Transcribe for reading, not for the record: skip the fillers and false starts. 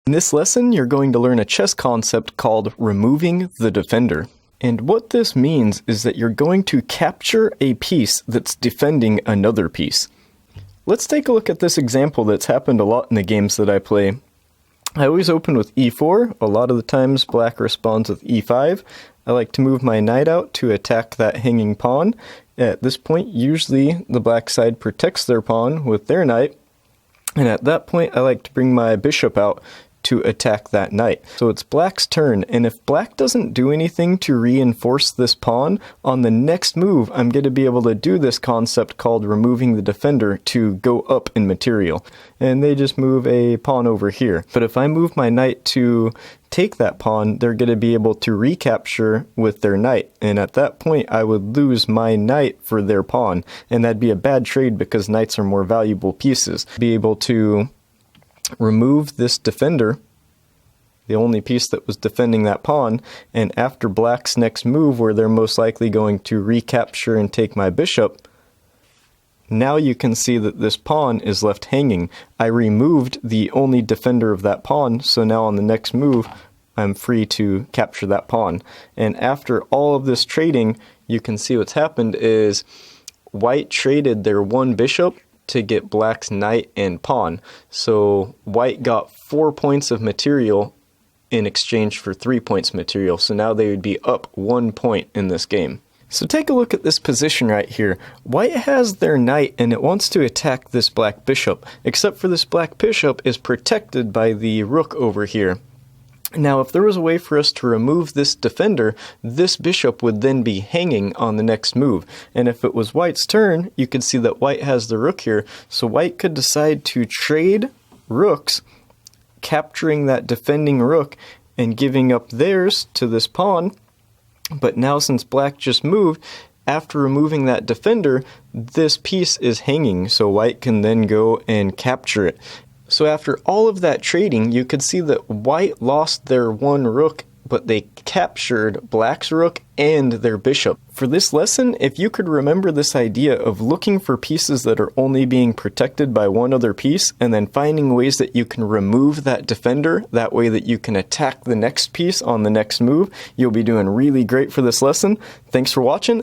In this lesson, you're going to learn a chess concept called removing the defender. And what this means is that you're going to capture a piece that's defending another piece. Let's take a look at this example that's happened a lot in the games that I play. I always open with e4. A lot of the times black responds with e5. I like to move my knight out to attack that hanging pawn. At this point, usually the black side protects their pawn with their knight. And at that point, I like to bring my bishop out to attack that knight. So it's black's turn, and if black doesn't do anything to reinforce this pawn, on the next move I'm going to be able to do this concept called removing the defender to go up in material. And they just move a pawn over here. But if I move my knight to take that pawn, they're going to be able to recapture with their knight, and at that point I would lose my knight for their pawn, and that'd be a bad trade because knights are more valuable pieces. Be able to remove this defender, the only piece that was defending that pawn, and after black's next move where they're most likely going to recapture and take my bishop, now you can see that this pawn is left hanging. I removed the only defender of that pawn, so now on the next move I'm free to capture that pawn. And after all of this trading, you can see what's happened is white traded their one bishop to get black's knight and pawn. So white got 4 points of material in exchange for 3 points material. So now they would be up 1 point in this game. So take a look at this position right here. White has their knight and it wants to attack this black bishop, except for this black bishop is protected by the rook over here. Now, if there was a way for us to remove this defender, this bishop would then be hanging on the next move. And if it was white's turn, you could see that white has the rook here. So white could decide to trade rooks, capturing that defending rook and giving up theirs to this pawn. But now since black just moved, after removing that defender, this piece is hanging. So white can then go and capture it. So after all of that trading, you could see that white lost their one rook, but they captured black's rook and their bishop. For this lesson, if you could remember this idea of looking for pieces that are only being protected by one other piece, and then finding ways that you can remove that defender, that way that you can attack the next piece on the next move, you'll be doing really great for this lesson. Thanks for watching.